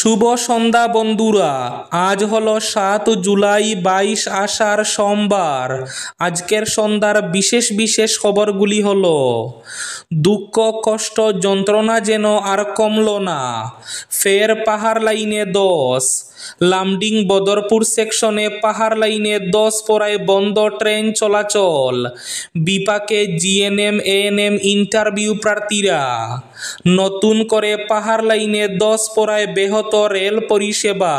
শুভ সন্ধ্যা বন্ধুরা। আজ হলো ৭ জুলাই ২২ আষাঢ় সোমবার। আজকের সন্ধ্যার বিশেষ বিশেষ খবরগুলি হলো: দুঃখ কষ্ট যন্ত্রণা যেন আর কমল না, ফের পাহাড় লাইনে ১০। লামডিং বদরপুর সেকশনে পাহাড় লাইনে ১০ পড়ায় বন্ধ ট্রেন চলাচল। বিপাকে জিএনএম এএনএম ইন্টারভিউ প্রার্থীরা। নতুন করে পাহাড় লাইনে ১০ পড়ায় ব্যাহত রেল পরিষেবা।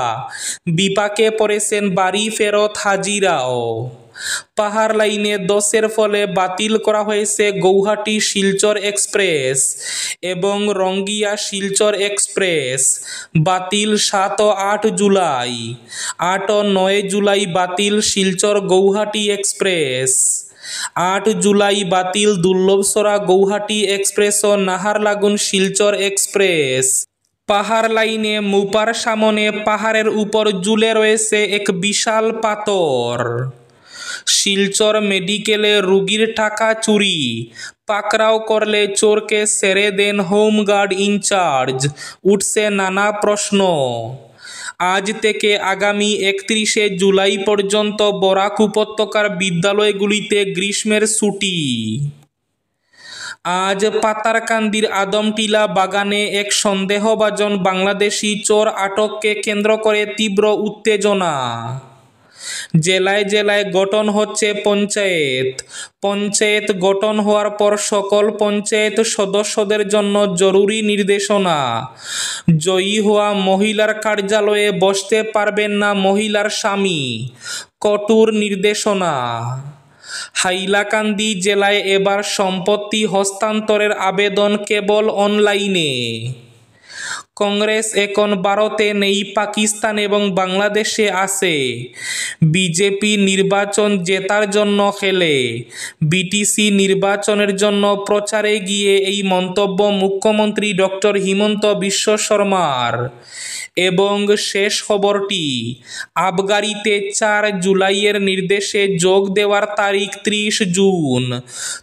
বিপাকে পড়েছেন বাড়ি ফেরত হাজিরাও। পাহাড় লাইনে ১০-এর ফলে বাতিল করা হয়েছে গৌহাটি শিলচর এক্সপ্রেস এবং রঙ্গিয়া শিলচর এক্সপ্রেস। বাতিল ৭ ও ৮ জুলাই। ৮ ও ৯ জুলাই বাতিল শিলচর গৌহাটি এক্সপ্রেস। ৮ জুলাই বাতিল দুর্লভসরা গৌহাটি এক্সপ্রেস ও নাহারলাগুন শিলচর এক্সপ্রেস। পাহাড় লাইনে মুপার সামনে পাহাড়ের উপর ঝুলে রয়েছে এক বিশাল পাথর। শিলচর মেডিকেলে রোগীর টাকা চুরি, পাকড়াও করলে চোরকে ছেড়ে দেন হোমগার্ড ইনচার্জ। উঠছে নানা প্রশ্ন। আজ থেকে আগামী ৩১ জুলাই পর্যন্ত বরাক উপত্যকার বিদ্যালয়গুলিতে গ্রীষ্মের ছুটি। আজ পাতারকান্দির আদমটিলা বাগানে এক সন্দেহভাজন বাংলাদেশি চোর আটককে কেন্দ্র করে তীব্র উত্তেজনা। জেলায় জেলায় গঠন হচ্ছে পঞ্চায়েত। পঞ্চায়েত গঠন হওয়ার পর সকল পঞ্চায়েত সদস্যদের জন্য জরুরি নির্দেশনা। জয়ী হওয়া মহিলার কার্যালয়ে বসতে পারবেন না মহিলার স্বামী, কঠোর নির্দেশনা। হাইলাকান্দি জেলায় এবার সম্পত্তি হস্তান্তরের আবেদন কেবল অনলাইনে। কংগ্রেস এখন ভারতে নেই, পাকিস্তান এবং বাংলাদেশে আছে। বিজেপি নির্বাচন জেতার জন্য খেলে। বিটিসি নির্বাচনের জন্য প্রচারে গিয়ে এই মন্তব্য মুখ্যমন্ত্রী ডক্টর হিমন্ত বিশ্ব শর্মার। এবং শেষ খবরটি, আবগারিতে ৪ জুলাইয়ের নির্দেশে যোগ দেওয়ার তারিখ ৩০ জুন।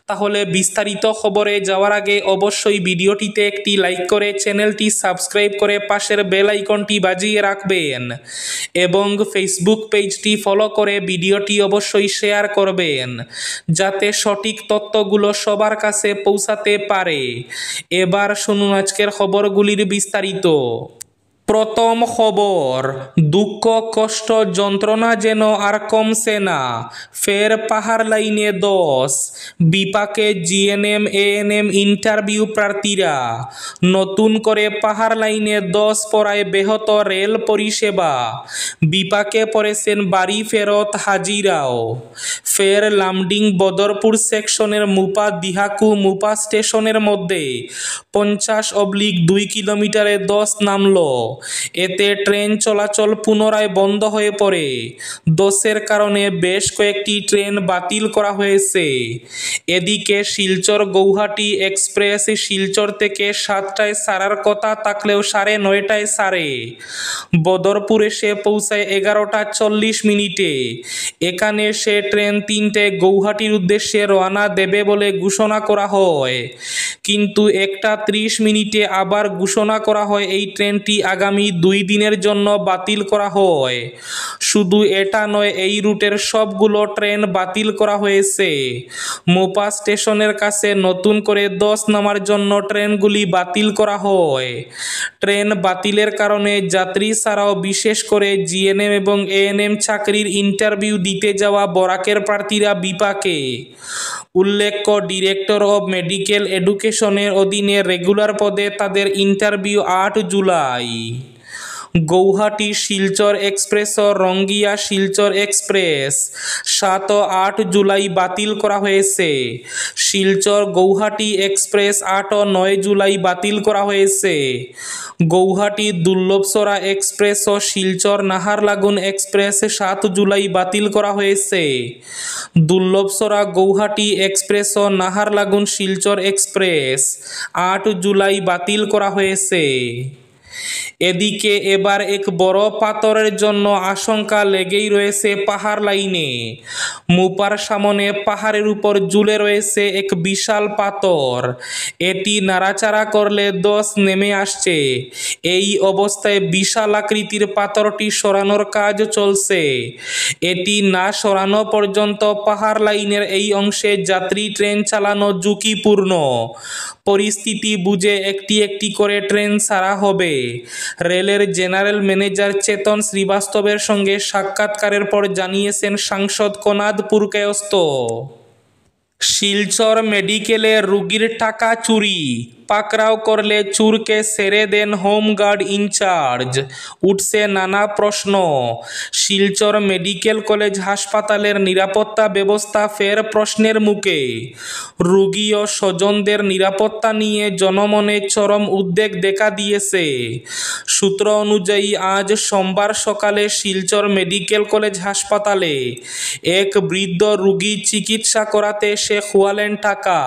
তাহলে বিস্তারিত খবরে যাওয়ার আগে অবশ্যই ভিডিওটিতে একটি লাইক করে চ্যানেলটি সাবস্ক্রাইব করে পাশের বেল আইকনটি বাজিয়ে রাখবেন এবং ফেসবুক পেজটি ফলো করে ভিডিওটি অবশ্যই শেয়ার করবেন যাতে সঠিক তথ্যগুলো সবার কাছে পৌঁছাতে পারে। এবার শুনুন আজকের খবরগুলির বিস্তারিত। প্রথম খবর, দুঃখ কষ্ট যন্ত্রণা যেন আর কমছে না, ফের পাহাড় লাইনে ১০। বিপাকে জিএনএম এএনএম ইন্টারভিউ প্রার্থীরা। নতুন করে পাহাড় লাইনে ১০ পড়ায় ব্যাহত রেল পরিষেবা। বিপাকে পড়েছেন বাড়ি ফেরত হাজিরাও। ফের লামডিং বদরপুর সেকশনের মুপা দিহাকু মুপা স্টেশনের মধ্যে ৫০/২ কিলোমিটারে ১০ নামল। এতে ট্রেন চলাচল পুনরায় বন্ধ হয়ে পড়ে। ১০-এর কারণে বেশ কয়েকটি ট্রেন বাতিল করা হয়েছে। এদিকে শিলচর গৌহাটি এক্সপ্রেস শিলচর থেকে ৭টায় ছাড়ার কথা থাকলেও ৯:৩০টায় ছাড়ে। বদরপুর এসে পৌঁছায় ১১টা ৪০ মিনিটে। এখানে সে ট্রেন ৩টায় গৌহাটির উদ্দেশ্যে রওনা দেবে বলে ঘোষণা করা হয়, কিন্তু ১টা ৩০ মিনিটে আবার ঘোষণা করা হয় এই ট্রেনটি আগামী ২ দিনের জন্য বাতিল করা হয়। শুধু এটা নয়, এই রুটের সবগুলো ট্রেন বাতিল করা হয়েছে। মোপা স্টেশনের কাছে নতুন করে ১০ নামার জন্য ট্রেনগুলি বাতিল করা হয়। ট্রেন বাতিলের কারণে যাত্রী ছাড়াও বিশেষ করে জিএনএম এবং এএনএম চাকরির ইন্টারভিউ দিতে যাওয়া বরাকের প্রার্থীরা বিপাকে। উল্লেখ্য, ডিরেক্টর অব মেডিকেল এডুকেশনের অধীনে রেগুলার পদে তাদের ইন্টারভিউ ৮ জুলাই। গৌহাটি শিলচর এক্সপ্রেস ও রঙ্গিয়া শিলচর এক্সপ্রেস ৭ ও ৮ জুলাই বাতিল করা হয়েছে। শিলচর গৌহাটি এক্সপ্রেস ৮ ও ৯ জুলাই বাতিল করা হয়েছে। গৌহাটি দুর্লভসরা এক্সপ্রেস ও শিলচর নাহারলাগুন এক্সপ্রেস ৭ জুলাই বাতিল করা হয়েছে। দুর্লভসরা গৌহাটি এক্সপ্রেস ও নাহারলাগুন শিলচর এক্সপ্রেস ৮ জুলাই বাতিল করা হয়েছে। এদিকে এবার এক বড় পাথরের জন্য আশঙ্কা লেগেই রয়েছে পাহাড় লাইনে। মুপার সামনে পাহাড়ের উপর ঝুলে রয়েছে এক বিশাল পাথর। এটি নাড়াচাড়া করলে ধস নেমে আসছে। এই অবস্থায় বিশাল আকৃতির পাথরটি সরানোর কাজ চলছে। এটি না সরানো পর্যন্ত পাহাড় লাইনের এই অংশে যাত্রী ট্রেন চালানো ঝুঁকিপূর্ণ। পরিস্থিতি বুঝে একটি একটি করে ট্রেন ছাড়া হবে। রেলের জেনারেল ম্যানেজার চেতন শ্রীবাস্তবের সঙ্গে সাক্ষাৎকারের পর জানিয়েছেন সাংসদ কোনাদ পুরকায়স্থ। শিলচর মেডিকেলে রোগীর টাকা চুরি, পাকড়াও করলে চোরকে ছেড়ে দেন হোমগার্ড ইনচার্জ। উঠছে নানা প্রশ্ন। শিলচর মেডিকেল কলেজ হাসপাতালের নিরাপত্তা ব্যবস্থা ফের প্রশ্নের মুখে। রোগী ও স্বজনদের নিরাপত্তা নিয়ে জনমনে চরম উদ্বেগ দেখা দিয়েছে। সূত্র অনুযায়ী আজ সোমবার সকালে শিলচর মেডিকেল কলেজ হাসপাতালে এক বৃদ্ধ রোগী চিকিৎসা করাতে এসে খোয়ালেন টাকা।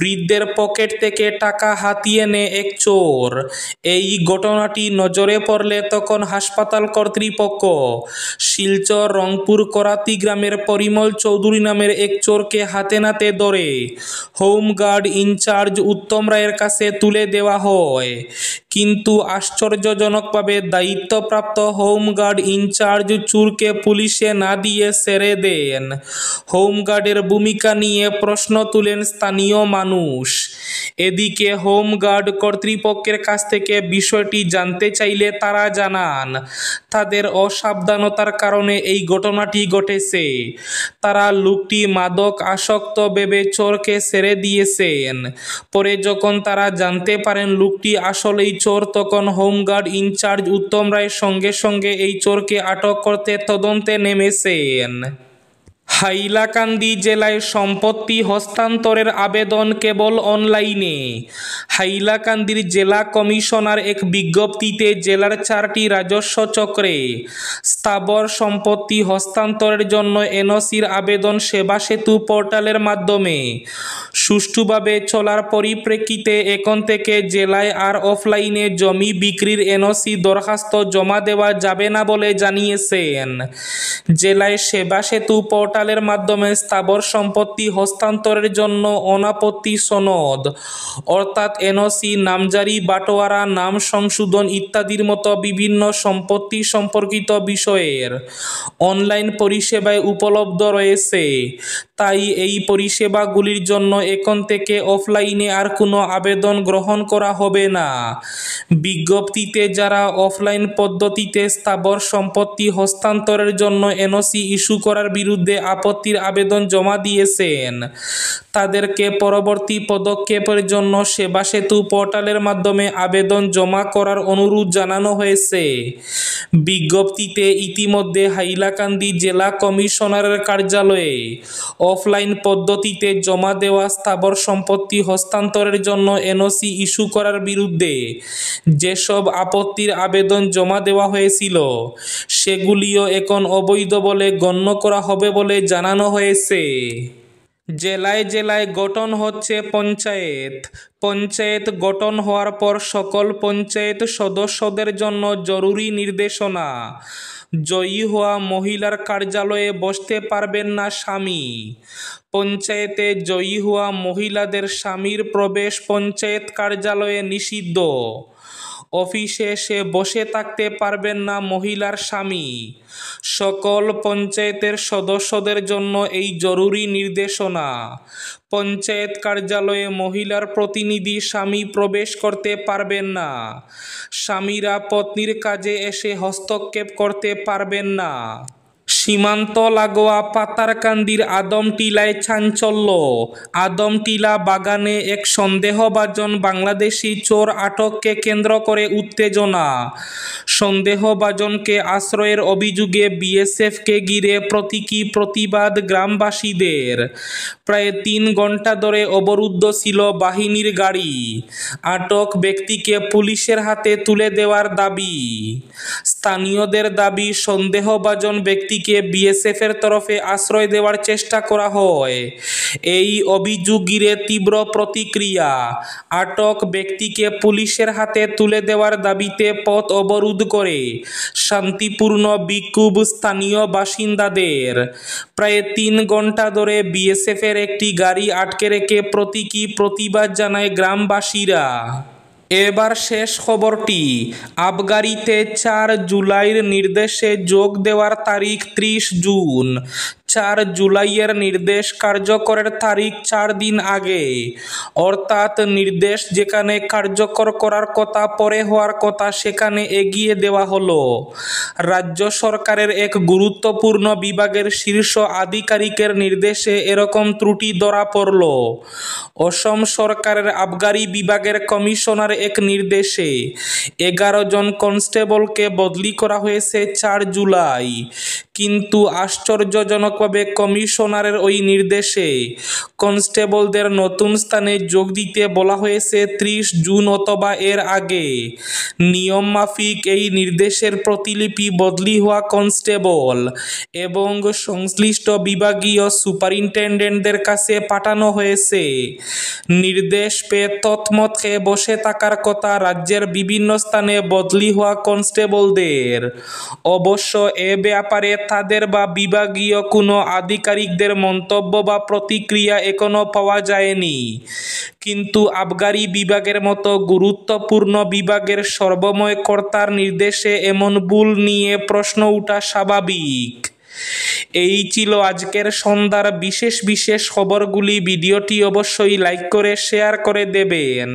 বৃদ্ধের পকেট থেকে টাকা হাতিয়ে নেয় এক চোর। এই ঘটনাটি নজরে পড়লে তখন হাসপাতাল কর্তৃপক্ষ শিলচর রংপুর করাতি গ্রামের পরিমল চৌধুরী নামের এক চোরকে হাতে নাতে ধরে হোমগার্ড ইনচার্জ উত্তম রায়ের কাছে তুলে দেওয়া হয়। কিন্তু আশ্চর্যজনকভাবে দায়িত্বপ্রাপ্ত হোমগার্ড ইনচার্জ চোরকে পুলিশে না দিয়ে ছেড়ে দেন। হোমগার্ডের ভূমিকা নিয়ে প্রশ্ন তুলেন স্থানীয় মানুষ। এদিকে হোমগার্ড কর্তৃপক্ষের কাছ থেকে বিষয়টি জানতে চাইলে তারা জানান, তাদের অসাবধানতার কারণে এই ঘটনাটি ঘটেছে। তারা লোকটি মাদক আসক্ত ভেবে চোরকে ছেড়ে দিয়েছেন। পরে যখন তারা জানতে পারেন লোকটি আসলেই চোর, তখন হোমগার্ড ইনচার্জ উত্তম রায় সঙ্গে সঙ্গে এই চোরকে আটক করতে তদন্তে নেমেছেন। হাইলাকান্দি জেলায় সম্পত্তি হস্তান্তরের আবেদন কেবল অনলাইনে। হাইলাকান্দির জেলা কমিশনার এক বিজ্ঞপ্তিতে জেলার 4টি রাজস্ব চক্রে স্থাবর সম্পত্তি হস্তান্তরের জন্য এনওসির আবেদন সেবা সেতু পোর্টালের মাধ্যমে সুষ্ঠুভাবে চলার পরিপ্রেক্ষিতে এখন থেকে জেলায় আর অফলাইনে জমি বিক্রির এনওসি দরখাস্ত জমা দেওয়া যাবে না বলে জানিয়েছেন। জেলায় সেবা সেতু পোর্টালের মাধ্যমে স্থাবর সম্পত্তি হস্তান্তরের জন্য অনাপত্তি সনদ অর্থাৎ এনওসি, নামজারি, বাটোয়ারা, নাম সংশোধন ইত্যাদির মতো বিভিন্ন সম্পত্তি সম্পর্কিত বিষয়ের অনলাইন পরিষেবায় উপলব্ধ রয়েছে। তাই এই পরিষেবাগুলির জন্য এখন থেকে অফলাইনে আর কোনো আবেদন গ্রহণ করা হবে না। বিজ্ঞপ্তিতে যারা অফলাইন পদ্ধতিতে স্থাবর সম্পত্তি হস্তান্তরের জন্য এনওসি ইস্যু করার বিরুদ্ধে আপত্তির আবেদন জমা দিয়েছেন, তাদেরকে পরবর্তী পদক্ষেপের জন্য সেবা সেতু পোর্টালের মাধ্যমে আবেদন জমা করার অনুরোধ জানানো হয়েছে। বিজ্ঞপ্তিতে ইতিমধ্যে হাইলাকান্দি জেলা কমিশনারের কার্যালয়ে অফলাইন পদ্ধতিতে জমা দেওয়া স্থাবর সম্পত্তি হস্তান্তরের জন্য এনওসি ইস্যু করার বিরুদ্ধে যেসব আপত্তির আবেদন জমা দেওয়া হয়েছিল সেগুলিও এখন অবৈধ বলে গণ্য করা হবে বলে জানানো হয়েছে। জেলায় জেলায় গঠন হচ্ছে পঞ্চায়েত। পঞ্চায়েত গঠন হওয়ার পর সকল পঞ্চায়েত সদস্যদের জন্য জরুরি নির্দেশনা। জয়ী হওয়া মহিলার কার্যালয়ে বসতে পারবেন না স্বামী। পঞ্চায়েতে জয়ী হওয়া মহিলাদের স্বামীর প্রবেশ পঞ্চায়েত কার্যালয়ে নিষিদ্ধ। অফিসে এসে বসে থাকতে পারবেন না মহিলার স্বামী। সকল পঞ্চায়েতের সদস্যদের জন্য এই জরুরি নির্দেশনা। পঞ্চায়েত কার্যালয়ে মহিলার প্রতিনিধি স্বামী প্রবেশ করতে পারবেন না। স্বামীরা পত্নীর কাজে এসে হস্তক্ষেপ করতে পারবেন না। সীমান্ত লাগোয়া পাতারকান্দির আদমটিলায় চাঞ্চল্য। আদমটিলা বাগানে এক সন্দেহভাজন বাংলাদেশি চোর আটককে কেন্দ্র করে উত্তেজনা। সন্দেহভাজনকে আশ্রয়ের অভিযোগে বিএসএফকে ঘিরে প্রতীকী প্রতিবাদ গ্রামবাসীদের। প্রায় 3 ঘন্টা ধরে অবরুদ্ধ ছিল বাহিনীর গাড়ি। আটক ব্যক্তিকে পুলিশের হাতে তুলে দেওয়ার দাবি। স্থানীয়দের দাবি, সন্দেহভাজন ব্যক্তিকে বিএসএফের তরফে আশ্রয় দেওয়ার চেষ্টা করা হয়। এই অভিযোগ ঘিরে তীব্র প্রতিক্রিয়া। আটক ব্যক্তিকে পুলিশের হাতে তুলে দেওয়ার দাবিতে পথ অবরোধ করে শান্তিপূর্ণ বিক্ষোভ স্থানীয় বাসিন্দাদের। প্রায় 3 ঘন্টা ধরে বিএসএফের একটি গাড়ি আটকে রেখে প্রতীকী প্রতিবাদ জানায় গ্রামবাসীরা। এবার শেষ খবরটি। আবগারিতে 4 জুলাইয়ের নির্দেশে যোগ দেওয়ার তারিখ 30 জুন। 4 জুলাইয়ের নির্দেশ কার্যকরের তারিখ 4 দিন আগে, অর্থাৎ নির্দেশ যেখানে কার্যকর করার কথা পরে হওয়ার কথা সেখানে এগিয়ে দেওয়া হলো। রাজ্য সরকারের এক গুরুত্বপূর্ণ বিভাগের শীর্ষ আধিকারিকের নির্দেশে এরকম ত্রুটি ধরা পড়ল। অসম সরকারের আবগারি বিভাগের কমিশনার এক নির্দেশে 11 জন কনস্টেবলকে বদলি করা হয়েছে 4 জুলাই। কিন্তু আশ্চর্যজনকভাবে কমিশনারের ওই নির্দেশে কনস্টেবলদের নতুন স্থানে যোগ দিতে বলা হয়েছে 30 জুন অথবা এর আগে। নিয়ম মাফিক এই নির্দেশের প্রতিলিপি বদলি হওয়া কনস্টেবল এবং সংশ্লিষ্ট বিভাগীয় সুপারিনটেন্ডেন্টদের কাছে পাঠানো হয়েছে। নির্দেশ পেয়ে তৎমত খেয়ে বসে থাকার কথা রাজ্যের বিভিন্ন স্থানে বদলি হওয়া কনস্টেবলদের। অবশ্য এ ব্যাপারে তাদের বা বিভাগীয় কোনো আধিকারিকদের মন্তব্য বা প্রতিক্রিয়া এখনো পাওয়া যায়নি। কিন্তু আবগারি বিভাগের মতো গুরুত্বপূর্ণ বিভাগের সর্বময় কর্তার নির্দেশে এমন ভুল নিয়ে প্রশ্ন ওঠা স্বাভাবিক। এই ছিল আজকের সন্ধ্যার বিশেষ খবরগুলি। ভিডিওটি অবশ্যই লাইক করে শেয়ার করে দেবেন।